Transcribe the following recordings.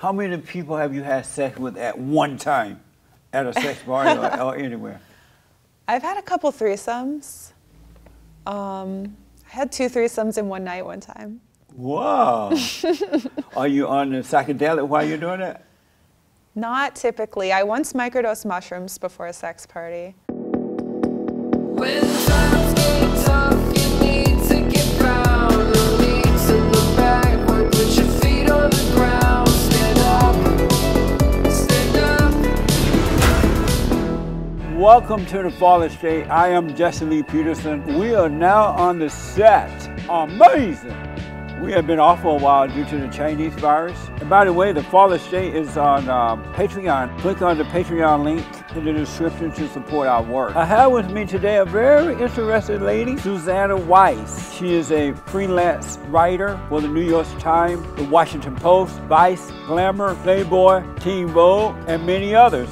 How many people have you had sex with at one time? At a sex party or anywhere? I've had a couple threesomes. I had 2 threesomes in one night one time. Wow. Are you on the psychedelic while you're doing that? Not typically. I once microdosed mushrooms before a sex party. When times get tough, you need to get down. No need to look backward, put your feet on the ground. Stand up, stand up. Welcome to The Fallen State. I am Jesse Lee Peterson. We are now on the set. Amazing. We have been off for a while due to the Chinese virus. And by the way, The Fallen State is on Patreon. Click on the Patreon link in the description to support our work. I have with me today a very interesting lady, Suzannah Weiss. She is a freelance writer for the New York Times, the Washington Post, Vice, Glamour, Playboy, Teen Vogue, and many others.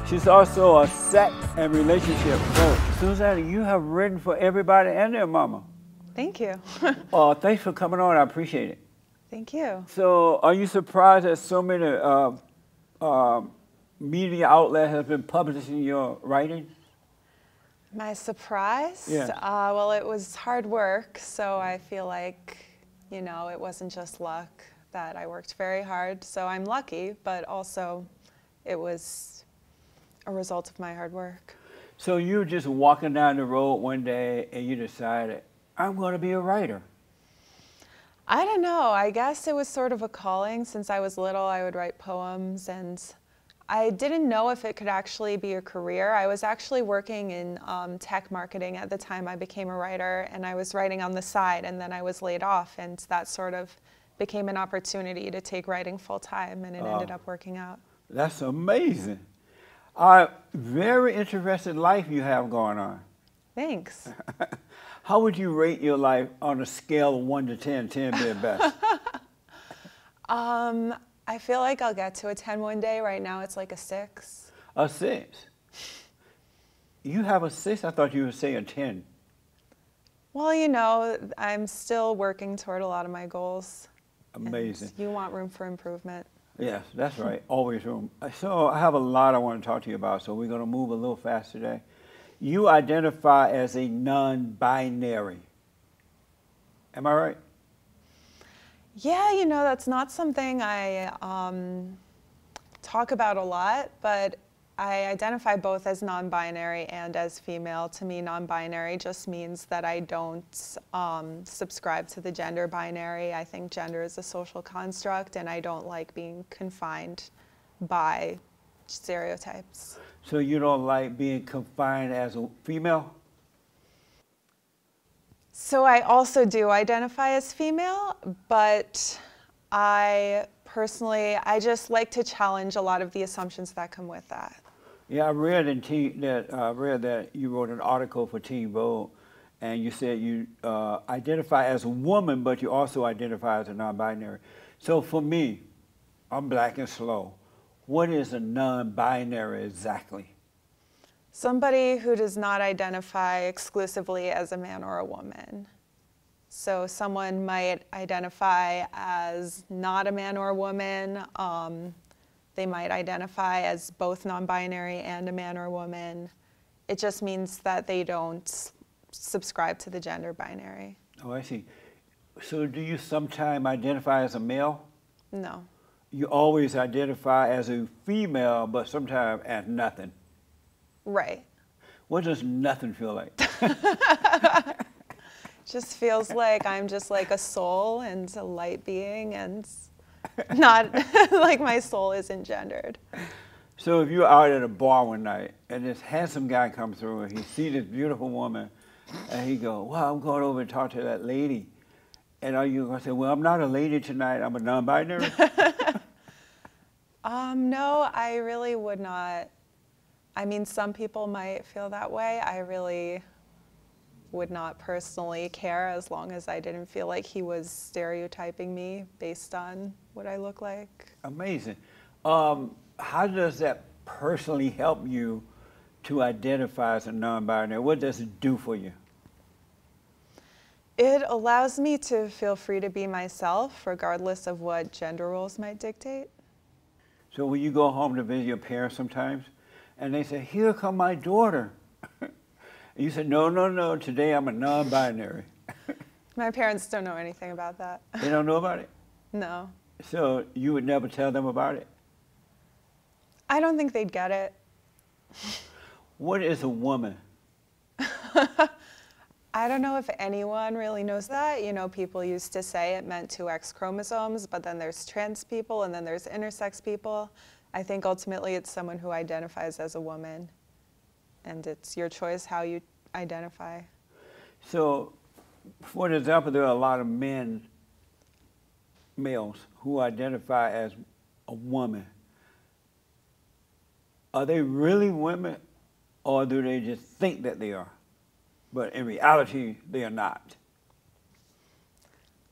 She's also a sex and relationship coach. Suzannah, you have written for everybody and their mama. Thank you. Thanks for coming on. I appreciate it. Thank you. So, are you surprised that so many media outlets have been publishing your writing? My surprise? Yeah. Well, it was hard work, so I feel like, you know, it wasn't just luck, that I worked very hard. So I'm lucky, but also it was a result of my hard work. So you were just walking down the road one day and you decided, I'm going to be a writer. I don't know. I guess it was sort of a calling. Since I was little, I would write poems, and I didn't know if it could actually be a career. I was actually working in tech marketing at the time I became a writer, and I was writing on the side, and then I was laid off, and that sort of became an opportunity to take writing full time, and it ended up working out. That's amazing. Very interesting life you have going on. Thanks. How would you rate your life on a scale of 1 to 10, 10 being best? I feel like I'll get to a 10 one day. Right now it's like a 6. A 6? You have a 6? I thought you would say a 10. Well, you know, I'm still working toward a lot of my goals. Amazing. And you want room for improvement. Yes, that's right. Always room. So I have a lot I want to talk to you about, so we're going to move a little fast today. You identify as a non-binary. Am I right? Yeah, you know, that's not something I talk about a lot, but I identify both as non-binary and as female. To me, non-binary just means that I don't subscribe to the gender binary. I think gender is a social construct, and I don't like being confined by stereotypes. So you don't like being confined as a female? So I also do identify as female, but I just like to challenge a lot of the assumptions that come with that. Yeah, I read that you wrote an article for Teen Vogue, and you said you identify as a woman, but you also identify as a non-binary. So for me, I'm black and slow. What is a non-binary exactly? Somebody who does not identify exclusively as a man or a woman. So someone might identify as not a man or a woman. They might identify as both non-binary and a man or a woman. It just means that they don't subscribe to the gender binary. Oh, I see. So do you sometimes identify as a male? No. You always identify as a female, but sometimes as nothing. Right. What does nothing feel like? Just feels like I'm just like a soul and a light being, and not like my soul isn't gendered. So if you're out at a bar one night and this handsome guy comes through and he sees this beautiful woman and he goes, well, I'm going over and talk to that lady. And are you going to say, well, I'm not a lady tonight, I'm a non-binary? No, I really would not. I mean, some people might feel that way. I really would not personally care as long as I didn't feel like he was stereotyping me based on what I look like. Amazing. How does that personally help you to identify as a non-binary? What does it do for you? It allows me to feel free to be myself, regardless of what gender roles might dictate. So when you go home to visit your parents sometimes, and they say, here come my daughter. And you say, no, no, no, today I'm a non-binary. My parents don't know anything about that. They don't know about it? No. So you would never tell them about it? I don't think they'd get it. What is a woman? I don't know if anyone really knows that. You know, people used to say it meant 2 X chromosomes, but then there's trans people and then there's intersex people. I think ultimately it's someone who identifies as a woman, and it's your choice how you identify. So, for example, there are a lot of males, who identify as a woman. Are they really women, or do they just think that they are? But in reality, they are not.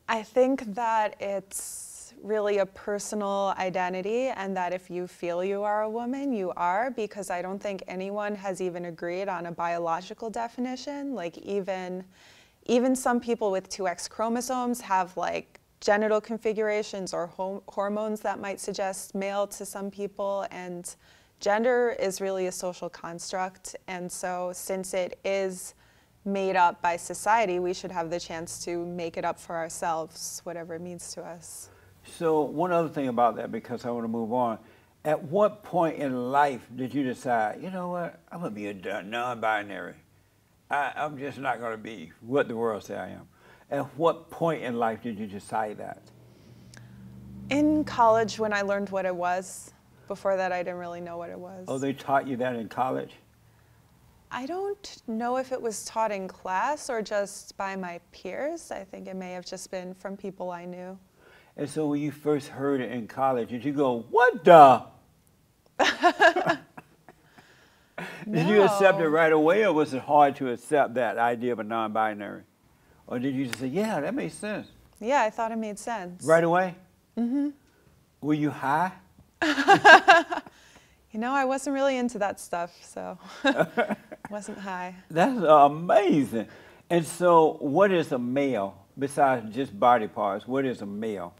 I think that it's really a personal identity, and that if you feel you are a woman, you are, because I don't think anyone has even agreed on a biological definition. Like even some people with 2 X chromosomes have like genital configurations or hormones that might suggest male to some people, and gender is really a social construct. And so since it is made up by society, we should have the chance to make it up for ourselves, whatever it means to us. So one other thing about that, because I want to move on, at what point in life did you decide, you know what, I'm going to be a non-binary. I'm just not going to be what the world says I am. At what point in life did you decide that? In college, when I learned what it was. Before that, I didn't really know what it was. Oh, they taught you that in college? I don't know if it was taught in class or just by my peers. I think it may have just been from people I knew. And so when you first heard it in college, did you go, what the? Did you accept it right away, or was it hard to accept that idea of a non-binary? Or did you just say, yeah, that makes sense? Yeah, I thought it made sense. Right away? Mm-hmm. Were you high? You know, I wasn't really into that stuff, so wasn't high. That's amazing. And so what is a male, besides just body parts? What is a male?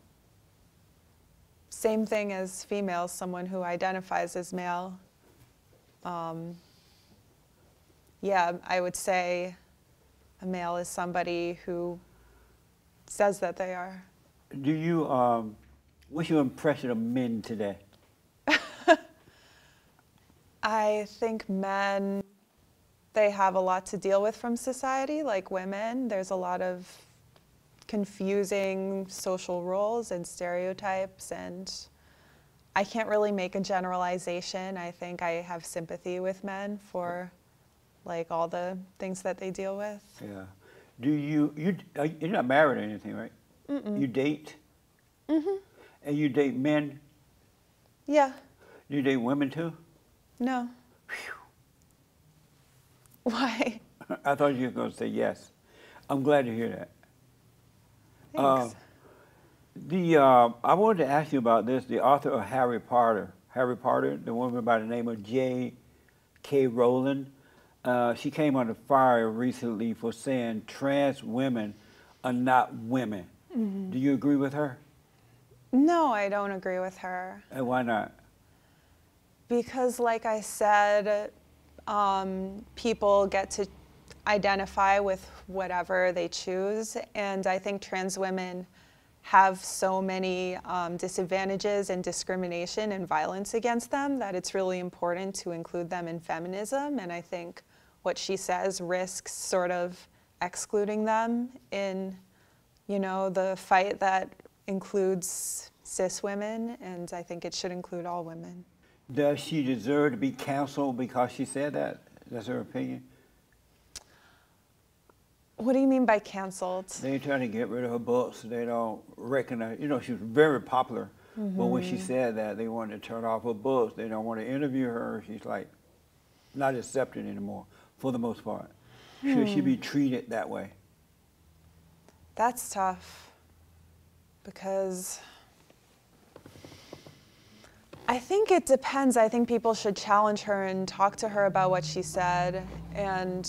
Same thing as females, someone who identifies as male. Yeah, I would say a male is somebody who says that they are. Do you, what's your impression of men today? I think men, they have a lot to deal with from society, like women. There's a lot of confusing social roles and stereotypes, and I can't really make a generalization. I think I have sympathy with men for like all the things that they deal with. Yeah. Do you're not married or anything, right? Mm-mm. You date? Mm-hmm. And you date men? Yeah. Do you date women too? No. Whew. Why? I thought you were going to say yes. I'm glad to hear that. Thanks. I wanted to ask you about this. The author of Harry Potter, the woman by the name of J.K. Rowling, she came under fire recently for saying trans women are not women. Mm-hmm. Do you agree with her? No, I don't agree with her. And why not? Because, like I said, people get to identify with whatever they choose, and I think trans women have so many disadvantages and discrimination and violence against them that it's really important to include them in feminism, and I think what she says risks sort of excluding them in, you know, the fight that includes cis women, and I think it should include all women. Does she deserve to be canceled because she said that? That's her opinion? What do you mean by canceled? They're trying to get rid of her books. They don't recognize, you know, she was very popular. Mm-hmm. But when she said that, they wanted to turn off her books. They don't want to interview her. She's like, not accepted anymore, for the most part. Should she be treated that way? That's tough, because I think it depends. I think people should challenge her and talk to her about what she said, and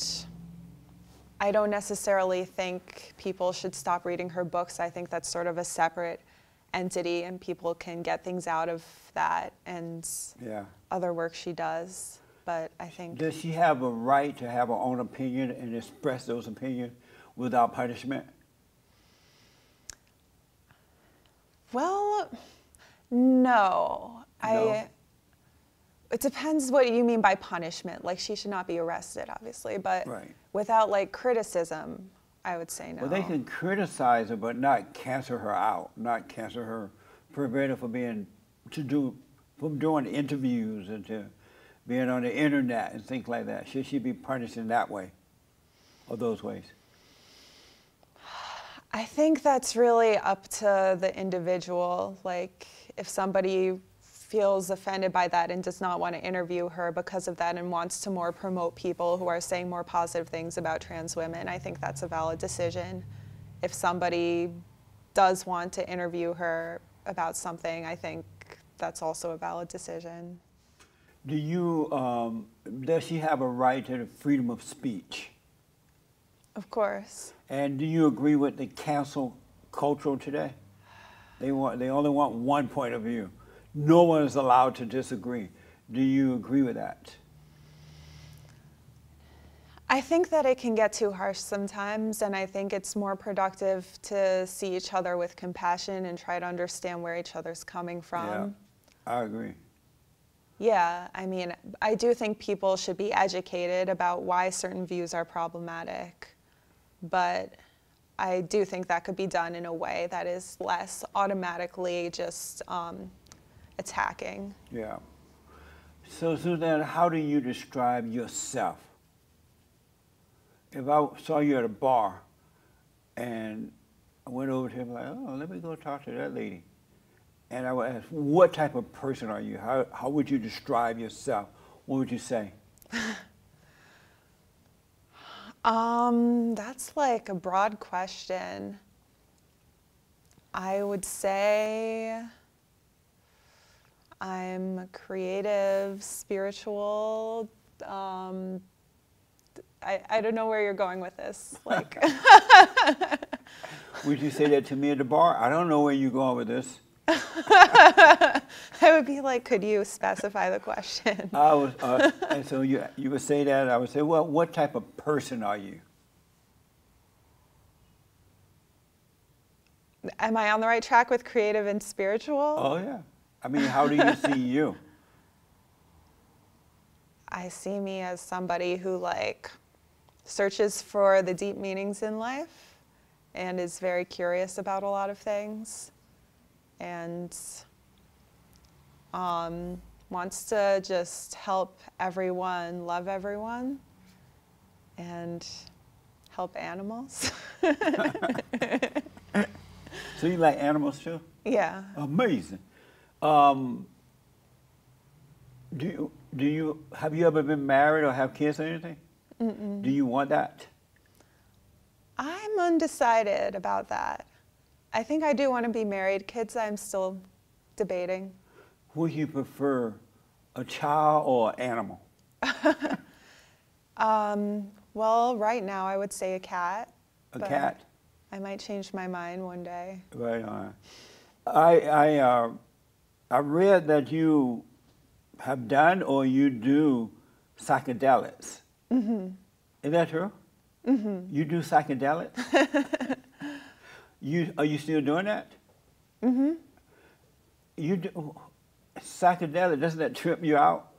I don't necessarily think people should stop reading her books. I think that's sort of a separate entity, and people can get things out of that and other work she does. But I think... Does she have a right to have her own opinion and express those opinions without punishment? Well, no. It depends what you mean by punishment. Like, she should not be arrested, obviously, but without, like, criticism, I would say no. Well, they can criticize her, but not cancel her out, not cancel her, prevent her from from doing interviews and to being on the internet and things like that. Should she be punished in that way, or those ways? I think that's really up to the individual. Like, if somebody feels offended by that and does not want to interview her because of that and wants to more promote people who are saying more positive things about trans women, I think that's a valid decision. If somebody does want to interview her about something, I think that's also a valid decision. Does she have a right to the freedom of speech? Of course. And do you agree with the cancel culture today? They only want one point of view. No one is allowed to disagree. Do you agree with that? I think that it can get too harsh sometimes, and I think it's more productive to see each other with compassion and try to understand where each other's coming from. Yeah, I agree. Yeah, I mean, I do think people should be educated about why certain views are problematic, but I do think that could be done in a way that is less automatically just attacking. Yeah. So, Suzanne, how do you describe yourself? If I saw you at a bar and I went over to him like, oh, let me go talk to that lady. And I would ask, what type of person are you? How would you describe yourself? What would you say? That's like a broad question. I would say I'm creative, spiritual. I don't know where you're going with this. Like, would you say that to me at the bar? I don't know where you're going with this. I would be like, could you specify the question? And so you would say that. I would say, well, what type of person are you? Am I on the right track with creative and spiritual? Oh yeah. I mean, how do you see you? I see me as somebody who like searches for the deep meanings in life and is very curious about a lot of things and wants to just help everyone, love everyone, and help animals. So you like animals too? Yeah. Amazing. Have you ever been married or have kids or anything? Mm-mm. Do you want that? I'm undecided about that. I think I do want to be married. Kids, I'm still debating. Would you prefer a child or an animal? Well, right now I would say a cat. A cat? I might change my mind one day. Right on. I read that you have done or you do psychedelics. Mm-hmm. Is that true? Mm-hmm. You do psychedelics? Are you still doing that? Mm-hmm. You do psychedelic, doesn't that trip you out?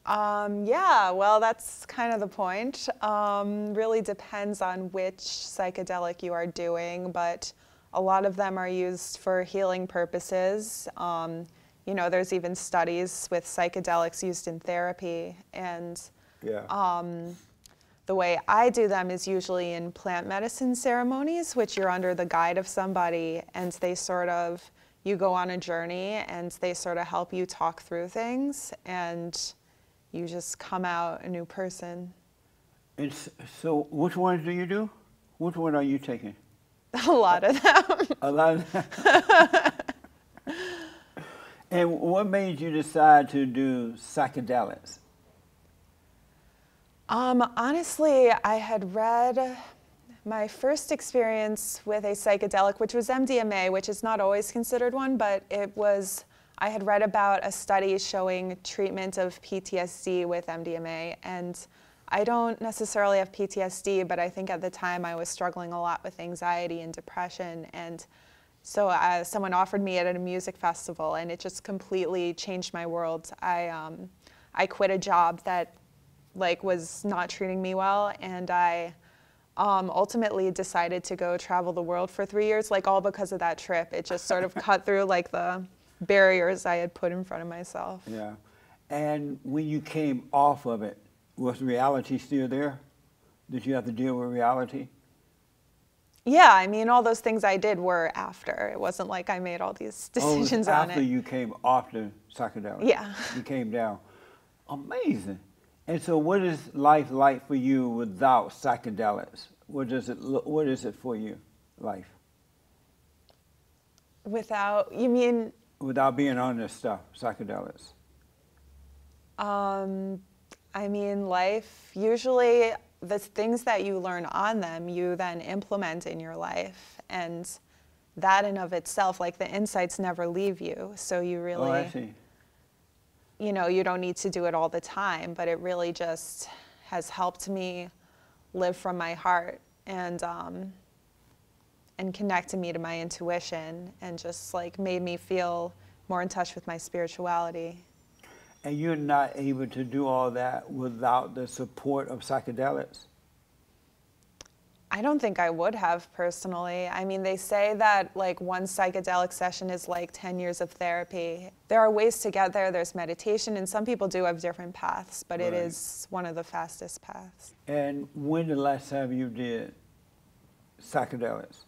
Yeah, well, that's kind of the point. Really depends on which psychedelic you are doing, but a lot of them are used for healing purposes. You know, there's even studies with psychedelics used in therapy, and the way I do them is usually in plant medicine ceremonies, which you're under the guide of somebody, and they sort of, you go on a journey, and they sort of help you talk through things, and you just come out a new person. So which ones do you do? Which one are you taking? A lot of them. A lot of them? And what made you decide to do psychedelics? Honestly, I had read My first experience with a psychedelic, which was MDMA, which is not always considered one, but it was, I had read about a study showing treatment of PTSD with MDMA, and I don't necessarily have PTSD, but I think at the time I was struggling a lot with anxiety and depression, and so someone offered me it at a music festival, and it just completely changed my world. I quit a job that was not treating me well, and I ultimately decided to go travel the world for 3 years, all because of that trip. It just sort of cut through the barriers I had put in front of myself. Yeah. And when you came off of it, was reality still there? Did you have to deal with reality? Yeah, I mean, all those things I did were after. It wasn't like I made all these decisions on it. After you came off the psychedelics? Yeah. You came down. Amazing. And so what is life like for you without psychedelics? What is it for you, life? Without, you mean? Without being on this stuff, psychedelics. I mean, life, usually the things that you learn on them, you then implement in your life. And that in of itself, the insights never leave you. So you really, oh, I see. You know, you don't need to do it all the time, but it really just has helped me live from my heart and connected me to my intuition and just made me feel more in touch with my spirituality. And you're not able to do all that without the support of psychedelics? I don't think I would have personally. I mean, they say that one psychedelic session is 10 years of therapy. There are ways to get there. There's meditation, and some people do have different paths, but Right. It is one of the fastest paths. And when the last time you did psychedelics?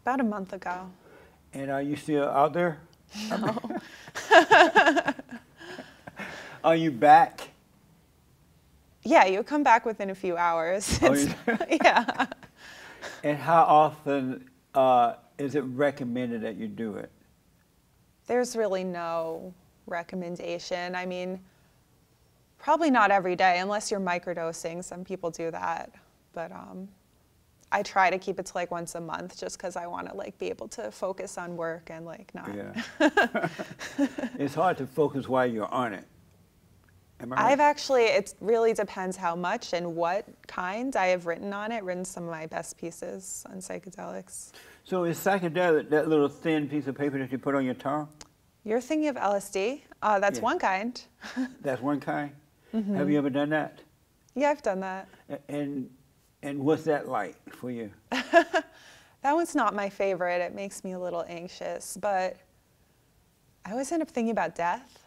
About a month ago. And are you still out there? No. Are you back? Yeah, you come back within a few hours. Oh, you Yeah. And how often is it recommended that you do it? There's really no recommendation. I mean, probably not every day unless you're microdosing. Some people do that. But I try to keep it to once a month just because I want to be able to focus on work and not. Yeah. It's hard to focus while you're on it. Am I right? I've actually, it really depends how much and what kind. I have written some of my best pieces on psychedelics. So is psychedelic that little thin piece of paper that you put on your tongue? You're thinking of LSD? That's Yeah. one kind. That's one kind? Mm-hmm. Have you ever done that? Yeah, I've done that. And what's that like for you? That one's not my favorite. It makes me a little anxious, but I always end up thinking about death.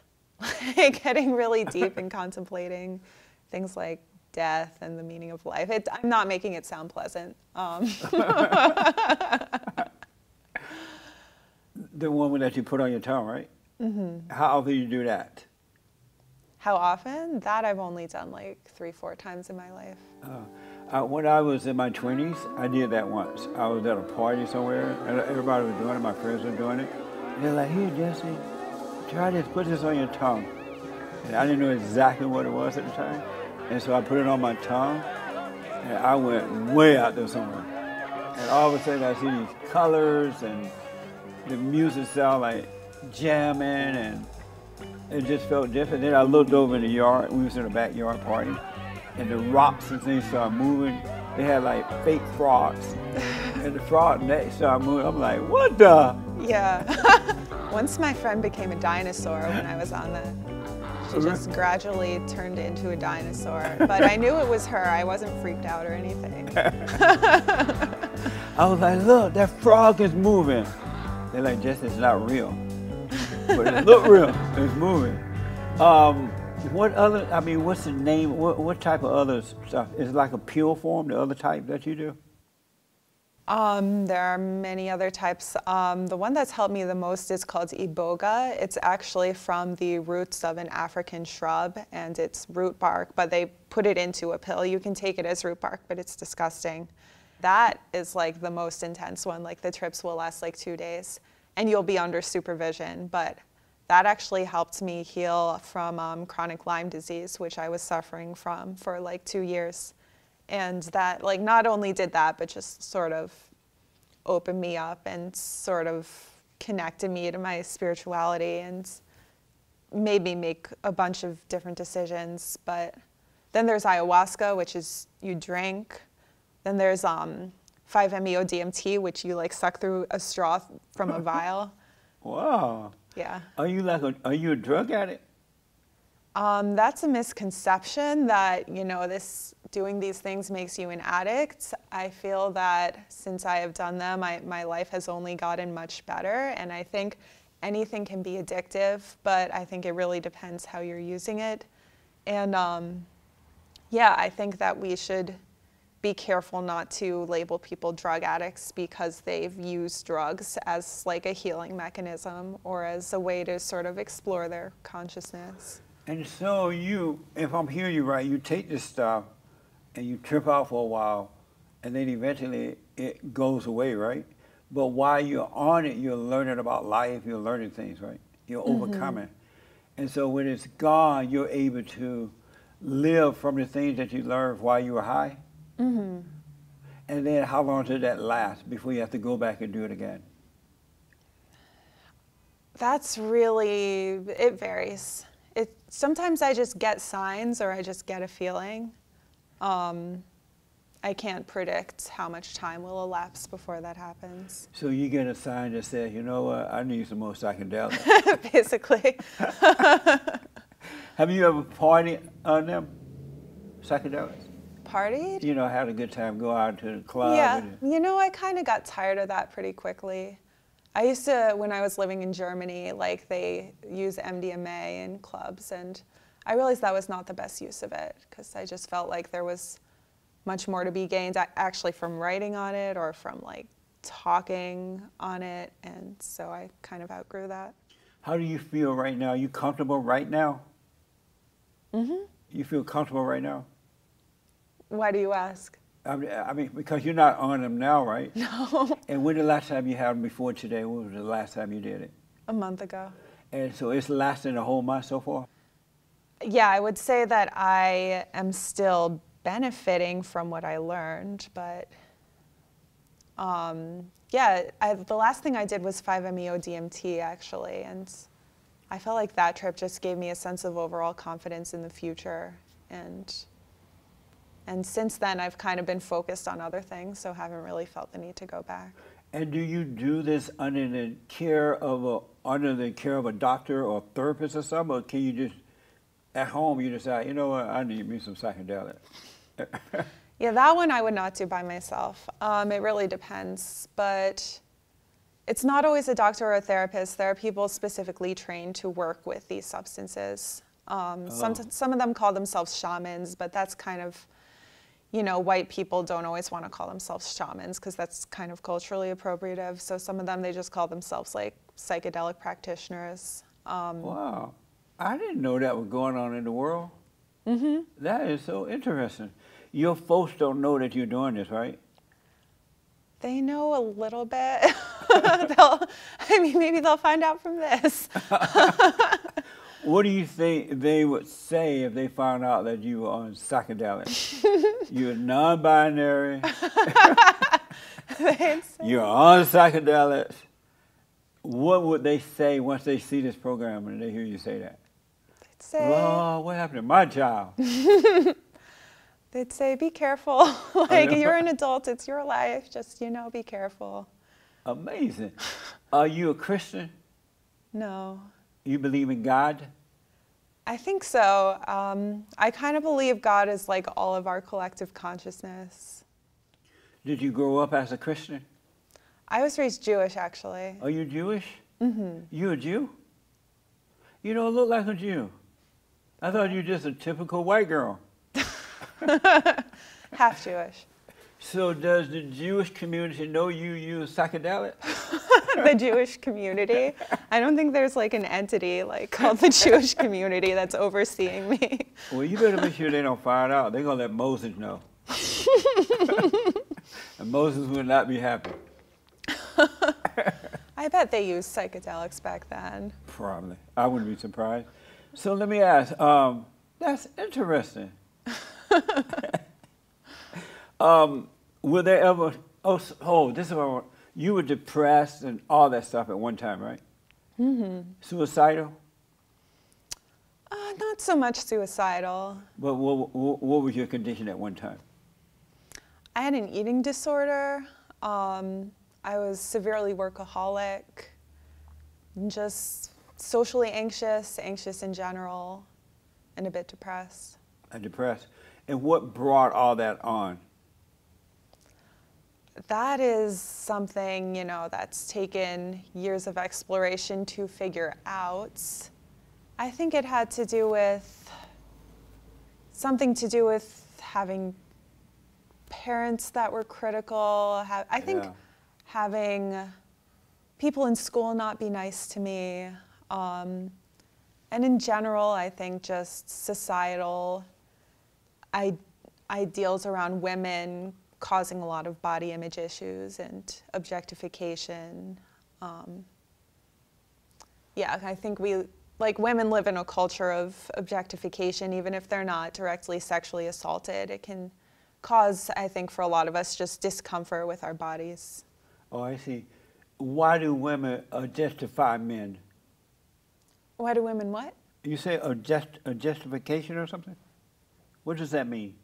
Getting really deep and contemplating things like death and the meaning of life. I'm not making it sound pleasant. The one that you put on your tongue, right? Mm-hmm. How often do you do that? How often? That I've only done 3-4 times in my life. When I was in my 20s, I did that once. I was at a party somewhere, and everybody was doing it, my friends were doing it. And they're like, "Here, Jesse, try this, put this on your tongue." And I didn't know exactly what it was at the time. And so I put it on my tongue, and I went way out there somewhere. And all of a sudden I see these colors, and the music sounded like jamming, and it just felt different. Then I looked over in the yard, we was in a backyard party, and the rocks and things started moving. They had fake frogs, and the frog next started moving. I'm like, what the? Yeah. Once my friend became a dinosaur when I was on that. She just gradually turned into a dinosaur. But I knew it was her. I wasn't freaked out or anything. I was like, look, that frog is moving. They're like, Jesse, it's not real. But it looked real. It's moving. What other, what's the name, what type of other stuff? Is it like a pure form, the other type that you do? There are many other types. The one that's helped me the most is called iboga. It's actually from the roots of an African shrub, and it's root bark, but they put it into a pill. You can take it as root bark, but it's disgusting. That is the most intense one. The trips will last 2 days, and you'll be under supervision. But that actually helped me heal from chronic Lyme disease, which I was suffering from for 2 years. And that, like, not only did that, but just sort of opened me up and sort of connected me to my spirituality and made me make a bunch of different decisions. But then there's ayahuasca, which is you drink. Then there's 5-MeO-DMT, which you like suck through a straw from a vial. Wow. Yeah. Are you a drug addict? That's a misconception that, you know, doing these things makes you an addict. I feel that since I have done them, my life has only gotten much better. And I think anything can be addictive, but I think it really depends how you're using it. And yeah, I think that we should be careful not to label people drug addicts because they've used drugs as like a healing mechanism or as a way to sort of explore their consciousness. And so you, if I'm hearing you right, you take this stuff and you trip out for a while and then eventually it goes away, right? But while you're on it, you're learning about life, you're learning things, right? You're overcoming. And so when it's gone, you're able to live from the things that you learned while you were high. And then how long does that last before you have to go back and do it again? That's really, it varies. Sometimes I just get signs or I just get a feeling. I can't predict how much time will elapse before that happens. So you get a sign that says, you know what, I need some more psychedelics. Basically. Have you ever partied on them, psychedelics? Partied? You know, had a good time, go out to the club. Yeah, you know, I kind of got tired of that pretty quickly. I used to, when I was living in Germany, like they use MDMA in clubs, and I realized that was not the best use of it because I just felt like there was much more to be gained actually from writing on it or from like talking on it, and so I kind of outgrew that. How do you feel right now? Are you comfortable right now? You feel comfortable right now? Why do you ask? I mean, because you're not on them now, right? No. And when the last time you had them before today? When was the last time you did it? A month ago. And so it's lasting a whole month so far? Yeah, I would say that I am still benefiting from what I learned, but yeah, the last thing I did was 5-MeO-DMT actually, and I felt like that trip just gave me a sense of overall confidence in the future, and since then I've kind of been focused on other things, so haven't really felt the need to go back. And do you do this under the care of a doctor or therapist or something, or can you just at home you decide, you know what, I need me some psychedelics? Yeah, that one I would not do by myself. It really depends, but it's not always a doctor or a therapist. There are people specifically trained to work with these substances. Some of them call themselves shamans, but that's kind of, you know, white people don't always want to call themselves shamans because that's kind of culturally appropriative. So some of them, they just call themselves like psychedelic practitioners. Wow, I didn't know that was going on in the world. That is so interesting. Your folks don't know that you're doing this, right? They know a little bit. I mean, maybe they'll find out from this. What do you think they would say if they found out that you were on psychedelics? You're non-binary. You're on psychedelics. What would they say once they see this program and they hear you say that? They'd say, "Oh, what happened to my child?" They'd say, be careful. Like, you're an adult, it's your life, just, you know, be careful. Amazing. Are you a Christian? No. You believe in God? I think so. I kind of believe God is like all of our collective consciousness. Did you grow up as a Christian? I was raised Jewish, actually. Are you Jewish? You a Jew? You don't look like a Jew. I thought you were just a typical white girl. Half Jewish. So does the Jewish community know you use psychedelics? The Jewish community? I don't think there's like an entity like called the Jewish community that's overseeing me. Well, you better make sure they don't find out. They're going to let Moses know. And Moses would not be happy. I bet they used psychedelics back then. Probably. I wouldn't be surprised. So let me ask, that's interesting. Were there ever, this is what, you were depressed and all that stuff at one time, right? Mm-hmm. Suicidal? Not so much suicidal. But what was your condition at one time? I had an eating disorder. I was severely workaholic, just socially anxious, anxious in general, and a bit depressed. And depressed. And what brought all that on? That is something, you know, that's taken years of exploration to figure out. I think it had to do with something to do with having parents that were critical. I think having people in school not be nice to me. And in general, I think just societal ideals around women causing a lot of body image issues and objectification. Yeah, I think women live in a culture of objectification, even if they're not directly sexually assaulted. It can cause, I think, for a lot of us, just discomfort with our bodies. Oh, I see. Why do women objectify men? Why do women what? You say objectification or something? What does that mean?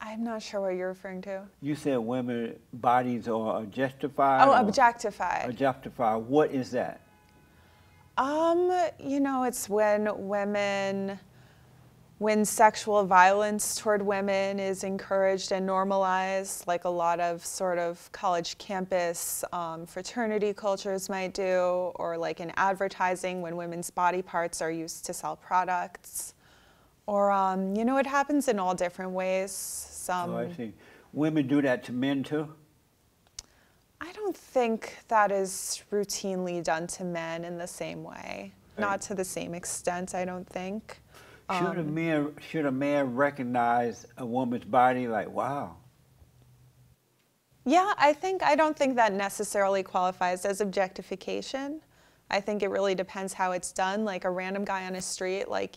I'm not sure what you're referring to. You said women bodies are objectified. Oh, objectified. Objectified. What is that? You know, it's when sexual violence toward women is encouraged and normalized, like a lot of sort of college campus fraternity cultures might do, or like in advertising when women's body parts are used to sell products. Or, you know, it happens in all different ways. Oh, I see. Women do that to men too? I don't think that is routinely done to men in the same way. Right. Not to the same extent, I don't think. Should a man recognize a woman's body like, wow? Yeah, I don't think that necessarily qualifies as objectification. I think it really depends how it's done. Like a random guy on a street, like,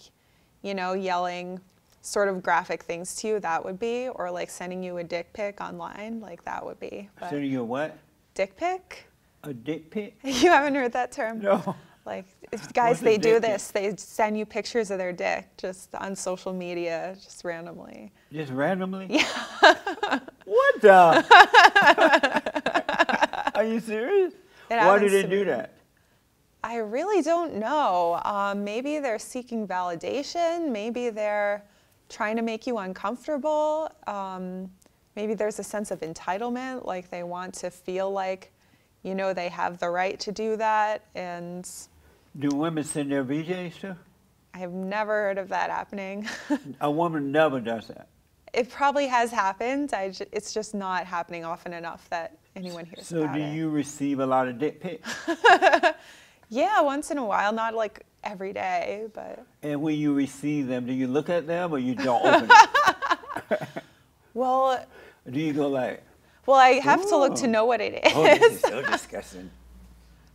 you know, yelling sort of graphic things to you, that would be, or like sending you a dick pic online, like that would be. But sending you a what? Dick pic? A dick pic? You haven't heard that term? No. Like, guys, they do this. They send you pictures of their dick just on social media, just randomly. Just randomly? Yeah. What the? Are you serious? Why do they do that? I really don't know. Maybe they're seeking validation. Maybe they're trying to make you uncomfortable. Maybe there's a sense of entitlement, like they want to feel like, you know, they have the right to do that. And do women send their VJs too? I have never heard of that happening. A woman never does that. It probably has happened. It's just not happening often enough that anyone hears about it. So do you receive a lot of dick pics? Yeah, once in a while, not like every day, but. And when you receive them, do you look at them or you don't open them? Well. Do you go like? Well, I have to look to know what it is. Oh, this is so disgusting.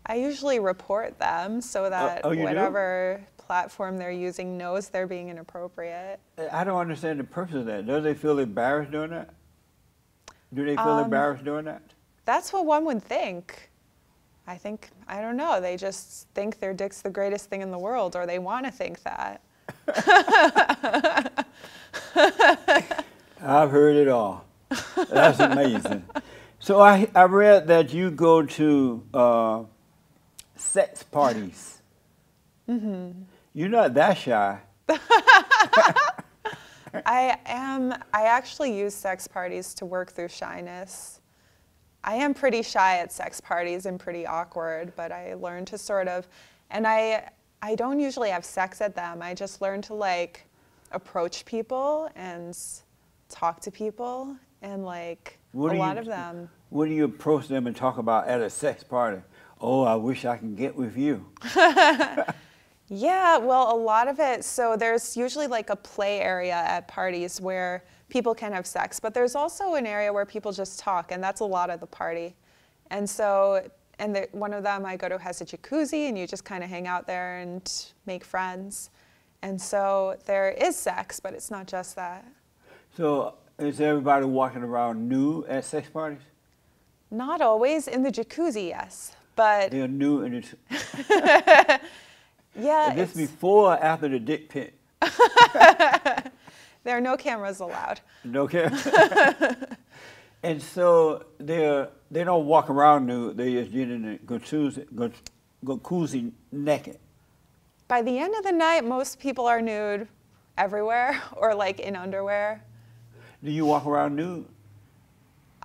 I usually report them so that whatever platform they're using knows they're being inappropriate. I don't understand the purpose of that. Do they feel embarrassed doing that? Do they feel embarrassed doing that? That's what one would think. I don't know, they just think their dick's the greatest thing in the world, or they want to think that. I've heard it all. That's amazing. So I read that you go to sex parties. Mm-hmm. You're not that shy. I am. I actually use sex parties to work through shyness. I am pretty shy at sex parties and pretty awkward, but I learned to sort of, and I don't usually have sex at them. I just learn to like approach people and talk to people, and like a lot of them. What do you approach them and talk about at a sex party? Oh, I wish I could get with you. Yeah, well, a lot of it, so there's usually like a play area at parties where people can have sex, but there's also an area where people just talk, and that's a lot of the party. And so, one of them I go to has a jacuzzi, and you just kind of hang out there and make friends. And so there is sex, but it's not just that. So Is everybody walking around nude at sex parties? Not always. In the jacuzzi, yes. But They're nude in the... yeah, Is this before or after the dick pic? there are no cameras allowed. No camera. And so they don't walk around nude. They just get in the jacuzzi naked. By the end of the night, most people are nude everywhere or like in underwear. Do you walk around nude?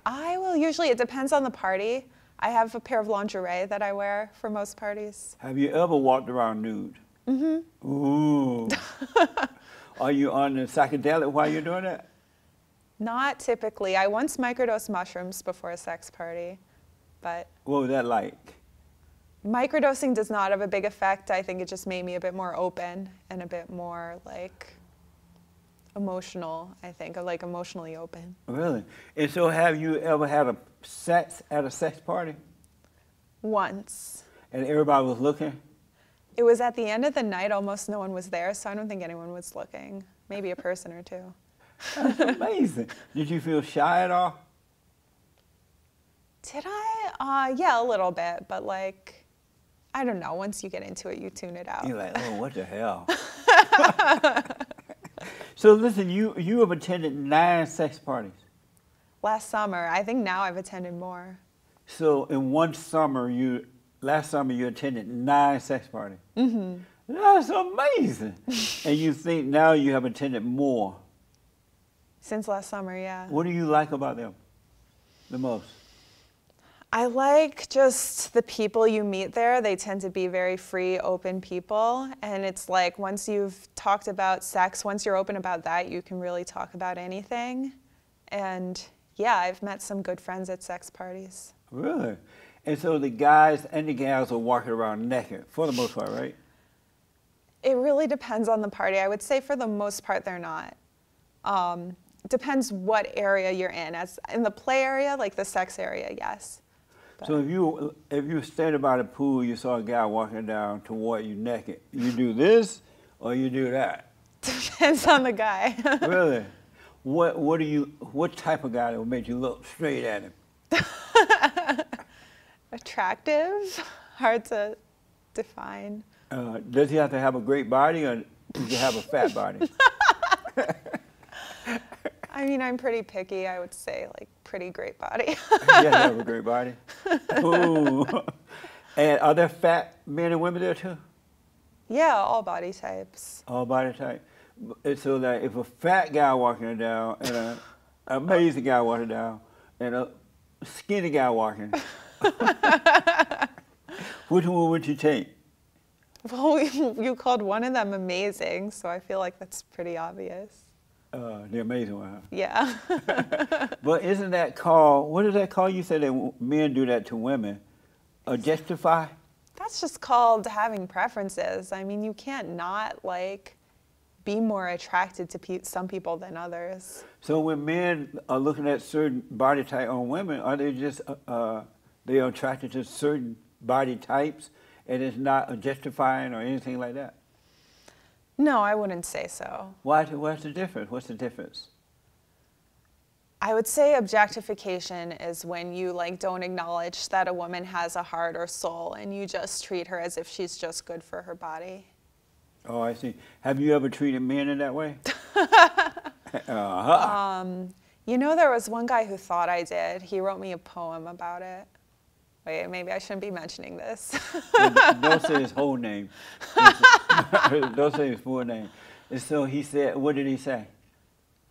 I will usually, it depends on the party. I have a pair of lingerie that I wear for most parties. Have you ever walked around nude? Mm-hmm. Ooh. Are you on the psychedelic while you're doing that? Not typically. I once microdosed mushrooms before a sex party, but What was that like? microdosing does not have a big effect. I think it just made me a bit more open and a bit more like emotional, I think, or like emotionally open. Really? And so have you ever had a sex at a sex party Once. and everybody was looking? It was at the end of the night, almost no one was there, so I don't think anyone was looking. Maybe a person or two. That's amazing. Did you feel shy at all? Did I? Yeah, a little bit, but like, I don't know. Once you get into it, you tune it out. You're like, oh, what the hell? So listen, you have attended 9 sex parties. Last summer, I think now I've attended more. So in one summer, last summer you attended 9 sex parties. Mm-hmm. That's amazing. And you think now you have attended more. Since last summer, yeah. What do you like about them the most? I like just the people you meet there. They tend to be very free, open people. And it's like once you've talked about sex, once you're open about that, you can really talk about anything. And yeah, I've met some good friends at sex parties. Really? And so the guys and the gals are walking around naked for the most part, right? It really depends on the party. I would say for the most part, they're not. Depends what area you're in. As in the play area, like the sex area, yes. But So if you were standing by the pool, you saw a guy walking down toward you naked, you do this or you do that? depends on the guy. Really? What type of guy that would make you look straight at him? Attractive, hard to define. Does he have to have a great body or does he have a fat body? I mean, I'm pretty picky. I would say like pretty great body. You have a great body. Ooh. And are there fat men and women there too? Yeah, all body types. All body type. And so that if a fat guy walking down and an amazing guy walking down and a skinny guy walking, which one would you take? Well, you called one of them amazing, so I feel like that's pretty obvious. The amazing one. Huh? Yeah. But isn't that called, what is that called? You said that men do that to women. Objectify? That's just called having preferences. I mean, you can't not like be more attracted to some people than others. So when men are looking at certain body type on women, are they just, they are attracted to certain body types and it's not objectifying or anything like that? No, I wouldn't say so. What's the difference? What's the difference? I would say objectification is when you like don't acknowledge that a woman has a heart or soul and you just treat her as if she's just good for her body. Oh, I see. Have you ever treated men in that way? You know, there was one guy who thought I did. He wrote me a poem about it. Wait, maybe I shouldn't be mentioning this. Don't say his whole name. Don't say his full name. And so he said, what did he say?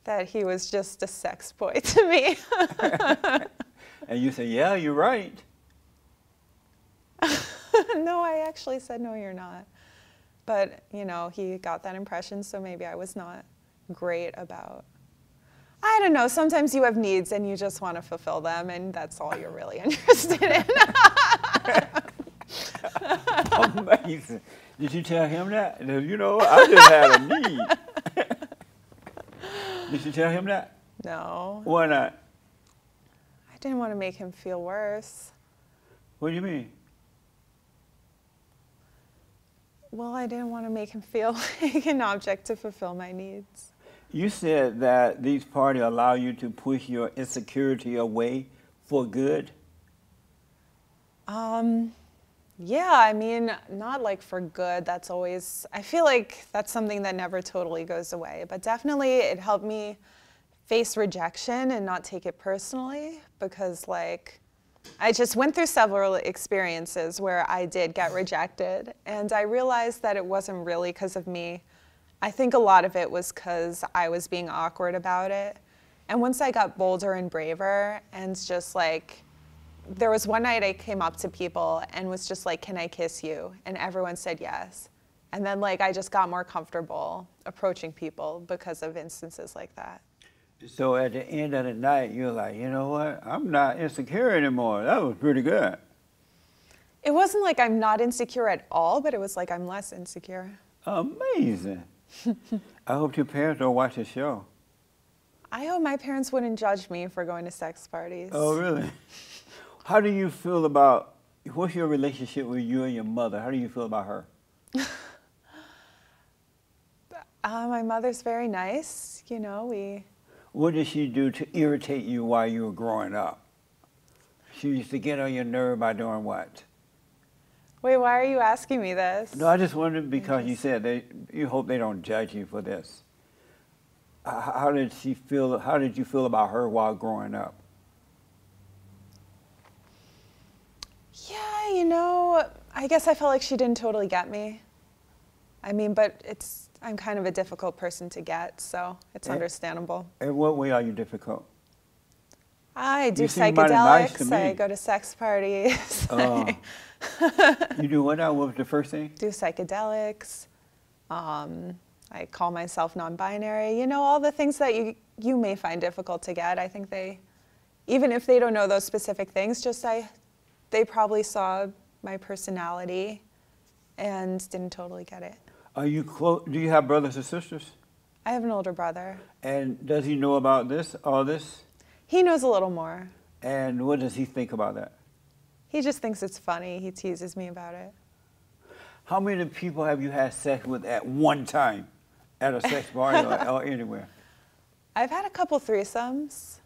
That he was just a sex boy to me. And you say, yeah, you're right. No, I actually said, no, you're not. But, you know, he got that impression, so maybe I was not great about. I don't know, sometimes you have needs and you just want to fulfill them, and that's all you're really interested in. Amazing. Did you tell him that? You know, I just had a need. Did you tell him that? No. Why not? I didn't want to make him feel worse. What do you mean? Well, I didn't want to make him feel like an object to fulfill my needs. You said that these parties allow you to push your insecurity away for good. Yeah, I mean, not like for good. That's always, I feel like that's something that never totally goes away. But definitely it helped me face rejection and not take it personally, because like I just went through several experiences where I did get rejected, and I realized that it wasn't really because of me. I think a lot of it was because I was being awkward about it. And once I got bolder and braver and just like, there was one night I came up to people and was just like, "Can I kiss you?" And everyone said yes. And then like I just got more comfortable approaching people because of instances like that. So at the end of the night, you're like, you know what? I'm not insecure anymore. That was pretty good. It wasn't like I'm not insecure at all, but it was like I'm less insecure. Amazing. I hope your parents don't watch the show. I hope my parents wouldn't judge me for going to sex parties. Oh, really? How do you feel about, what's your relationship with you and your mother? How do you feel about her? My mother's very nice. You know, What did she do to irritate you while you were growing up? She used to get on your nerve by doing what? Wait, why are you asking me this? No, I just wondered because you said you hope they don't judge you for this. How did she feel? How did you feel about her while growing up? Yeah, you know, I guess I felt like she didn't totally get me. I mean, but I'm kind of a difficult person to get, so it's understandable. In what way are you difficult? I do You seem mighty nice to psychedelics, me. I go to sex parties. Oh. You do what now? What was the first thing? Do psychedelics. I call myself non-binary. You know, all the things that you may find difficult to get. I think even if they don't know those specific things, they probably saw my personality and didn't totally get it. Are you close? Do you have brothers or sisters? I have an older brother. And does he know about all this? He knows a little more. And what does he think about that? He just thinks it's funny. He teases me about it. How many people have you had sex with at one time? At a sex party or anywhere? I've had a couple threesomes.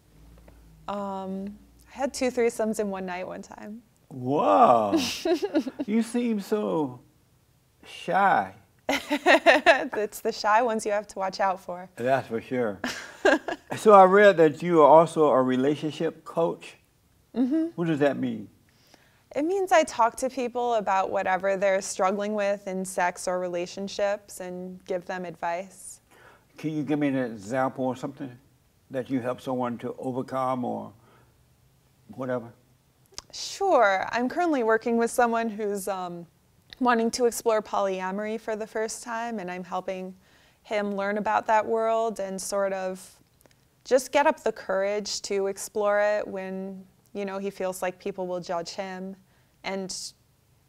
I had 2 threesomes in one night one time. Wow. You seem so shy. It's the shy ones you have to watch out for. That's for sure. So I read that you are also a relationship coach. Mm-hmm. What does that mean? It means I talk to people about whatever they're struggling with in sex or relationships and give them advice. Can you give me an example or something that you help someone to overcome or whatever? Sure. I'm currently working with someone who's wanting to explore polyamory for the first time, and I'm helping him learn about that world and sort of just get up the courage to explore it when, you know, he feels like people will judge him, and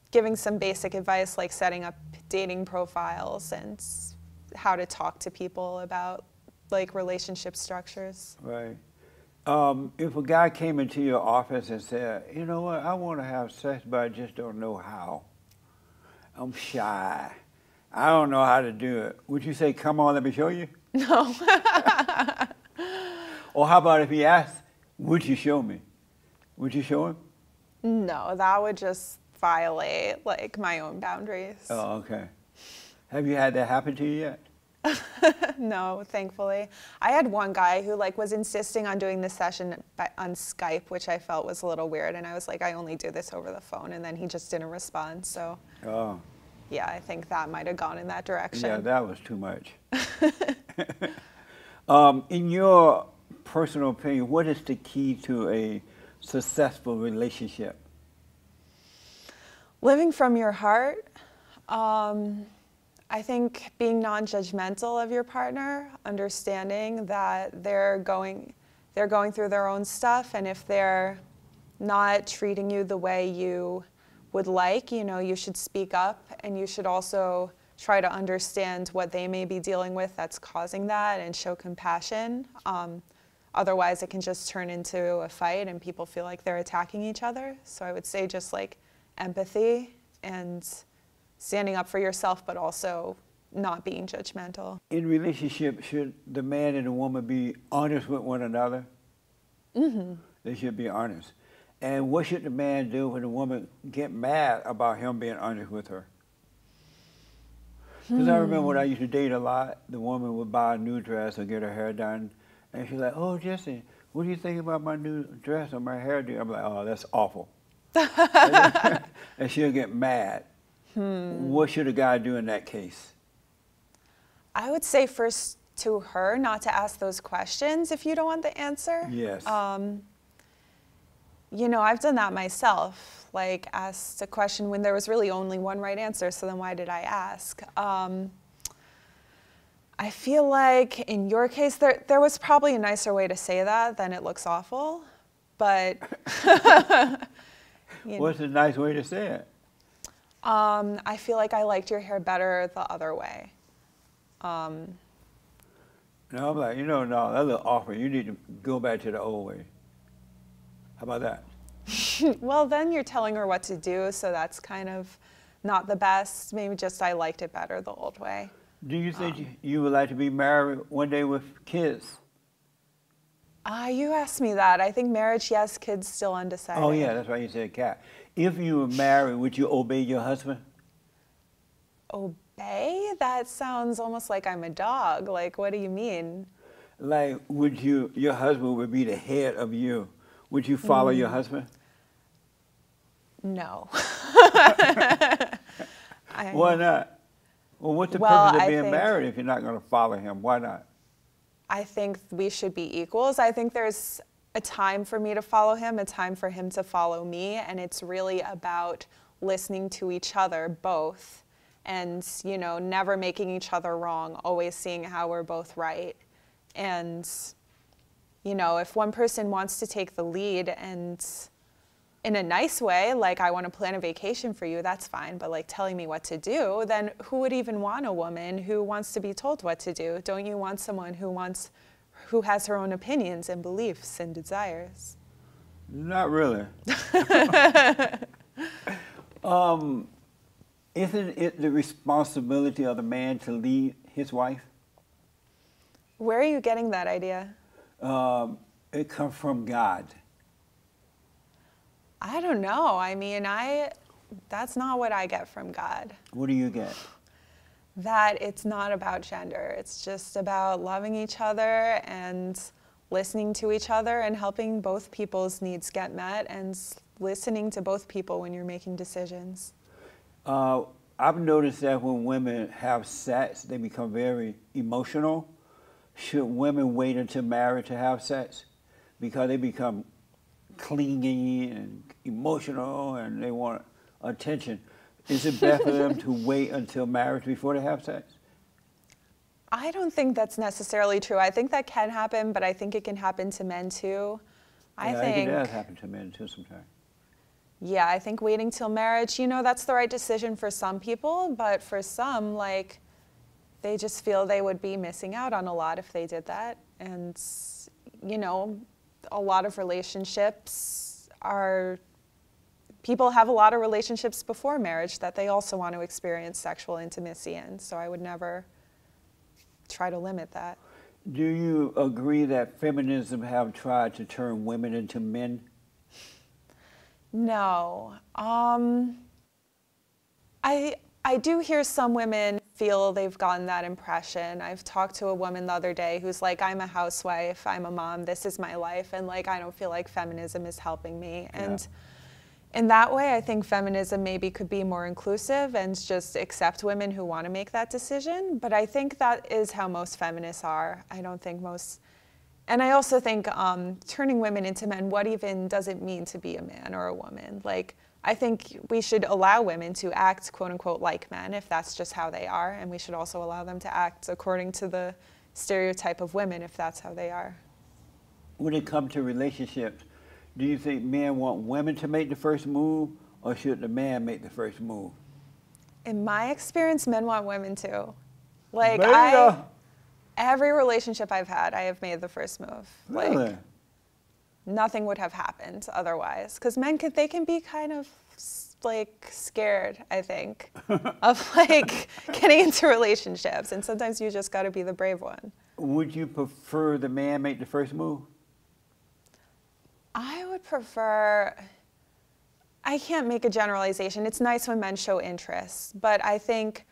giving some basic advice like setting up dating profiles and how to talk to people about like relationship structures. Right. If a guy came into your office and said, you know what, I want to have sex, but I just don't know how. I'm shy. I don't know how to do it. Would you say, come on, let me show you? No. Or how about if he asked, would you show me? Would you show him? No, that would just violate like my own boundaries. Oh, okay. Have you had that happen to you yet? No, thankfully. I had one guy who like was insisting on doing the session on Skype, which I felt was a little weird, and I was like, I only do this over the phone, and then he just didn't respond. So, yeah, I think that might have gone in that direction. Yeah, that was too much. In your personal opinion, what is the key to a successful relationship? Living from your heart. I think being non-judgmental of your partner, understanding that they're going through their own stuff, and if they're not treating you the way you would like, you know, you should speak up, and you should also try to understand what they may be dealing with that's causing that and show compassion. Otherwise, it can just turn into a fight and people feel like they're attacking each other. So I would say just like empathy and standing up for yourself, but also not being judgmental. In relationship, should the man and the woman be honest with one another? Mm-hmm. They should be honest. And what should the man do when the woman get mad about him being honest with her? Because I remember when I used to date a lot, the woman would buy a new dress or get her hair done, and she's like, "Oh, Jesse, what do you think about my new dress or my hairdo?" I'm like, "Oh, that's awful." And she'll get mad. What should a guy do in that case? I would say first to her not to ask those questions if you don't want the answer. Yes. You know, I've done that myself, like asked a question when there was really only one right answer, so then why did I ask? I feel like in your case, there was probably a nicer way to say that than it looks awful, but... What's a nice way to say it? I feel like I liked your hair better the other way. No, I'm like, you know, no, that look awful. You need to go back to the old way. How about that? Well, then you're telling her what to do, so that's kind of not the best. Maybe just I liked it better the old way. Do you think you would like to be married one day with kids? You asked me that. I think marriage, yes, kids still undecided. Oh, yeah, that's why you said cat. If you were married, would you obey your husband? Obey? That sounds almost like I'm a dog. Like, what do you mean? Like, would you, your husband would be the head of you. Would you follow your husband? No. Why not? Well, what's the purpose of being married if you're not going to follow him? Why not? I think we should be equals. I think there's a time for me to follow him, a time for him to follow me, and it's really about listening to each other both and, you know, never making each other wrong, always seeing how we're both right. And, you know, if one person wants to take the lead and in a nice way, like I want to plan a vacation for you, that's fine, but like telling me what to do, then who would even want a woman who wants to be told what to do? Don't you want someone who has her own opinions and beliefs and desires? Not really. Isn't it the responsibility of the man to lead his wife? Where are you getting that idea? It comes from God. I don't know. I mean, that's not what I get from God. What do you get? That it's not about gender. It's just about loving each other and listening to each other and helping both people's needs get met and listening to both people when you're making decisions. I've noticed that when women have sex, they become very emotional. Should women wait until marriage to have sex? Because they become clingy and emotional and they want attention. Is it better for them to wait until marriage before they have sex? I don't think that's necessarily true. I think that can happen, but I think it can happen to men too. I think it does happen to men too sometimes. Yeah, I think waiting till marriage, you know, that's the right decision for some people, but for some, like, they just feel they would be missing out on a lot if they did that. And, you know, a lot of relationships people have a lot of relationships before marriage that they also want to experience sexual intimacy in, so I would never try to limit that. Do you agree that feminism have tried to turn women into men? No. I do hear some women feel they've gotten that impression. I've talked to a woman the other day who's like, I'm a housewife, I'm a mom, this is my life, and like I don't feel like feminism is helping me. And in that way, I think feminism maybe could be more inclusive and just accept women who want to make that decision. But I think that is how most feminists are. I don't think most... And I also think turning women into men, what even does it mean to be a man or a woman? Like, I think we should allow women to act, quote unquote, like men, if that's just how they are. And we should also allow them to act according to the stereotype of women, if that's how they are. When it comes to relationships, do you think men want women to make the first move, or should the man make the first move? In my experience, men want women to. Like, every relationship I've had, I have made the first move. Really? Like, nothing would have happened otherwise. Because men, they can be kind of like scared, I think, of like getting into relationships. And sometimes you just got to be the brave one. Would you prefer the man make the first move? I would prefer, I can't make a generalization. It's nice when men show interest, but I think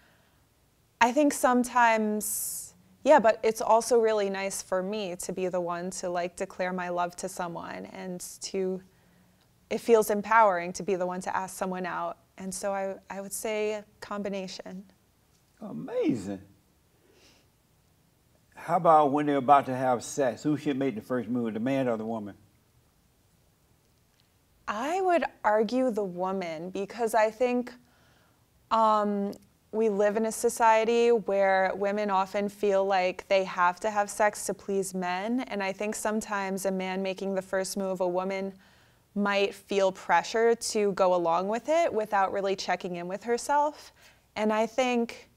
sometimes, yeah, but it's also really nice for me to be the one to like declare my love to someone, and it feels empowering to be the one to ask someone out. And so I would say a combination. Amazing. How about when they're about to have sex? Who should make the first move, the man or the woman? I would argue the woman, because I think we live in a society where women often feel like they have to have sex to please men. And I think sometimes a man making the first move, a woman might feel pressure to go along with it without really checking in with herself. And I think,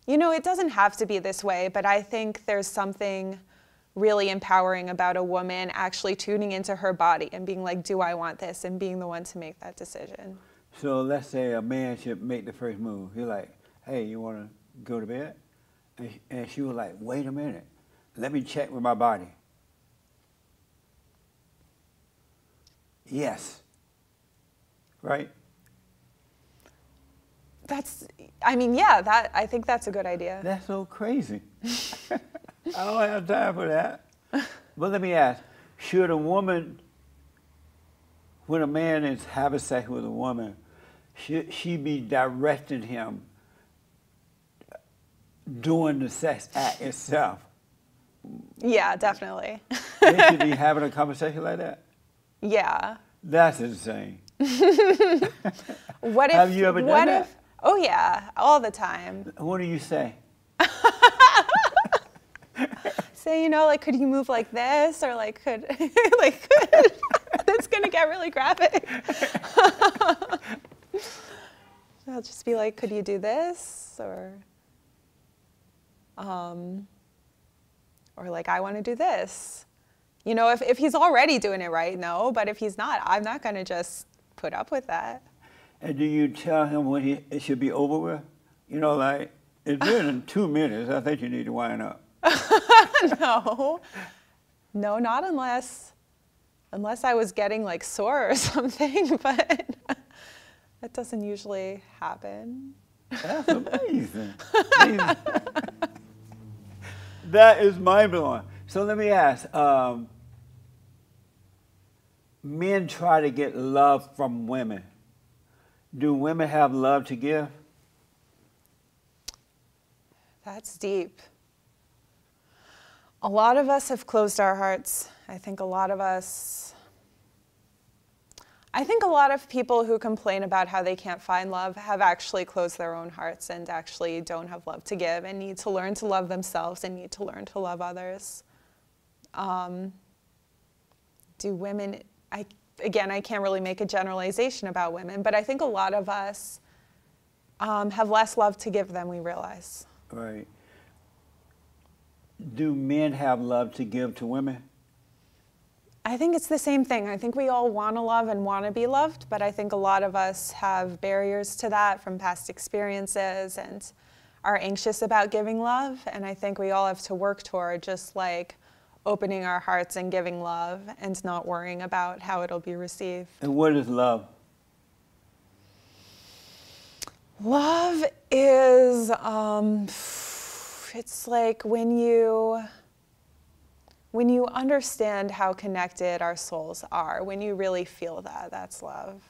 you know, it doesn't have to be this way, but I think there's something really empowering about a woman actually tuning into her body and being like, do I want this? And being the one to make that decision. So let's say a man should make the first move. He's like, hey, you want to go to bed? And she was like, wait a minute. Let me check with my body. Yes. Right? I mean, yeah, I think that's a good idea. That's so crazy. I don't have time for that. But let me ask, should a woman, when a man is having sex with a woman, should she be directing him doing the sex act itself? Yeah, definitely. They should be having a conversation like that? Yeah. That's insane. What if, have you ever done that? Oh yeah, all the time. What do you say? Say, you know, like, could you move like this? Or like, could, that's gonna get really graphic. I'll just be like, could you do this? Or like, I wanna do this. You know, if he's already doing it right, no, but if he's not, I'm not gonna just put up with that. And do you tell him when it should be over with? You know, like, it's been in 2 minutes, I think you need to wind up. No, not unless I was getting like sore or something, but that doesn't usually happen. That's amazing. That is mind-blowing. So let me ask, men try to get love from women. Do women have love to give? That's deep. A lot of us have closed our hearts. I think a lot of people who complain about how they can't find love have actually closed their own hearts and actually don't have love to give and need to learn to love themselves and need to learn to love others. Do women, again, I can't really make a generalization about women, but I think a lot of us have less love to give than we realize. Right. Do men have love to give to women? I think it's the same thing. I think we all want to love and want to be loved, but I think a lot of us have barriers to that from past experiences and are anxious about giving love. And I think we all have to work toward just like opening our hearts and giving love and not worrying about how it'll be received. And what is love? Love is, it's like when you understand how connected our souls are, when you really feel that, that's love.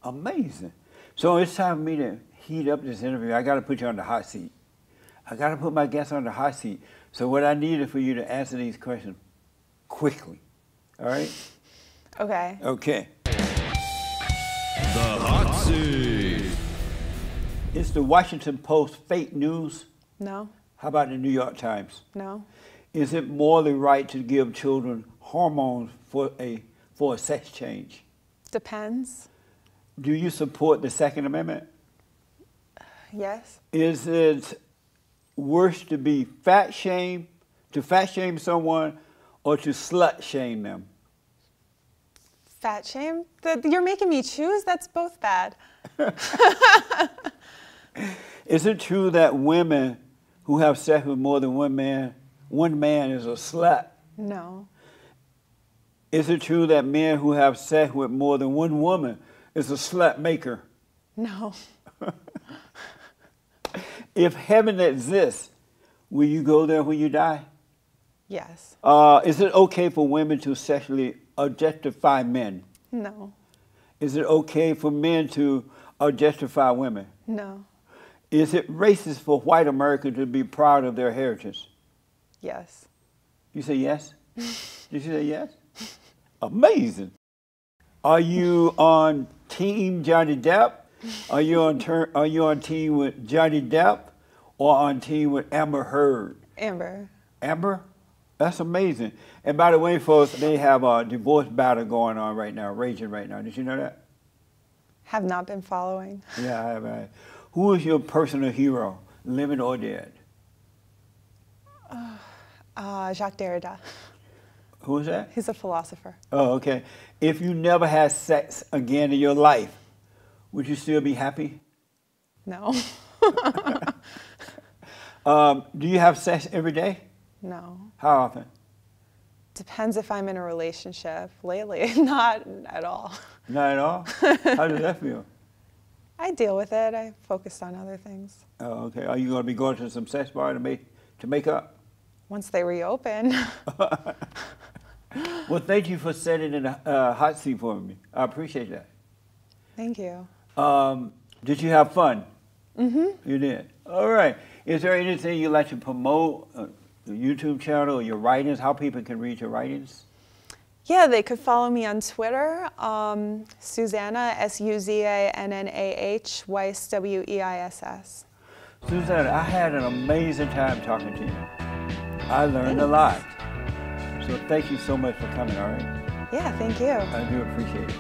Amazing. So it's time for me to heat up this interview. I got to put you on the hot seat. I got to put my guests on the hot seat. So what I need is for you to answer these questions quickly. All right? Okay. Okay. The hot seat. Is the Washington Post fake news? No. How about the New York Times? No. Is it morally right to give children hormones for a sex change? Depends. Do you support the Second Amendment? Yes. Is it worse to be fat shame someone, or to slut shame them? Fat shame? You're making me choose? That's both bad. Is it true that women who have sex with more than one man is a slut? No. Is it true that men who have sex with more than one woman is a slut maker? No. If heaven exists, will you go there when you die? Yes. Is it okay for women to sexually objectify men? No. Is it okay for men to objectify women? No. Is it racist for white Americans to be proud of their heritage? Yes. You say yes? Did you say yes? Amazing. Are you on team Johnny Depp? Are you on team with Johnny Depp or on team with Amber Heard? Amber. Amber? That's amazing. And by the way, folks, they have a divorce battle going on right now, raging right now. Did you know that? Have not been following. Yeah, I have. Who is your personal hero, living or dead? Jacques Derrida. Who is that? He's a philosopher. Oh, okay. If you never had sex again in your life, would you still be happy? No. Do you have sex every day? No. How often? Depends if I'm in a relationship. Lately, not at all. Not at all? How does that feel? I deal with it. I focused on other things. Oh, okay. Are you going to be going to some sex bar to make up? Once they reopen. Well, thank you for sitting in the hot seat for me. I appreciate that. Thank you. Did you have fun? Mm-hmm. You did. All right. Is there anything you'd like to promote? The YouTube channel or your writings? How people can read your writings? Yeah, they could follow me on Twitter. Suzannah, Suzannah, Weiss, Weiss. Suzannah, I had an amazing time talking to you. I learned a lot. So thank you so much for coming, all right? Yeah, thank you. I do appreciate it.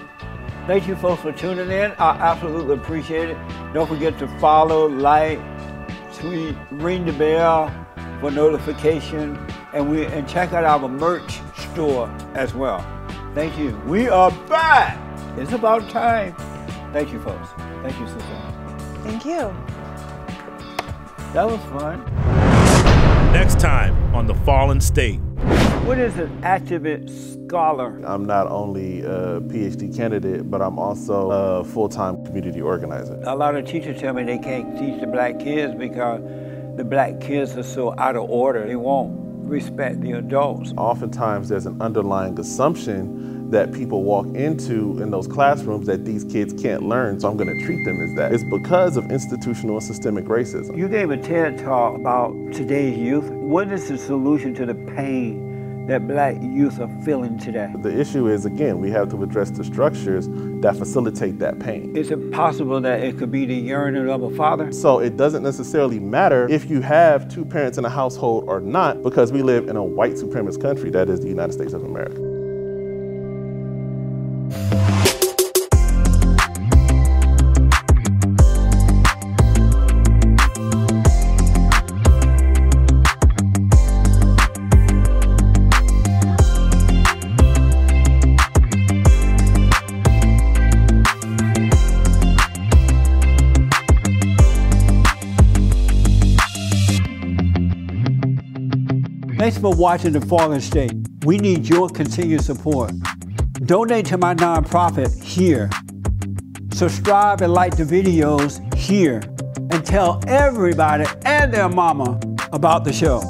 Thank you folks for tuning in. I absolutely appreciate it. Don't forget to follow, like, tweet, ring the bell for notification, and check out our merch store as well. Thank you. We are back. It's about time. Thank you, folks. Thank you, Suzannah. Thank you. That was fun. Next time on The Fallen State. What is an activist scholar? I'm not only a PhD candidate, but I'm also a full-time community organizer. A lot of teachers tell me they can't teach the black kids because the black kids are so out of order. They won't respect the adults. Oftentimes there's an underlying assumption that people walk into in those classrooms that these kids can't learn, so I'm going to treat them as that. It's because of institutional and systemic racism. You gave a TED talk about today's youth. What is the solution to the pain that black youth are feeling today? The issue is, again, we have to address the structures that facilitate that pain. Is it possible that it could be the yearning of a father? So it doesn't necessarily matter if you have two parents in a household or not, because we live in a white supremacist country that is the United States of America. Thanks for watching The Fallen State. We need your continued support. Donate to my nonprofit here. Subscribe and like the videos here. And tell everybody and their mama about the show.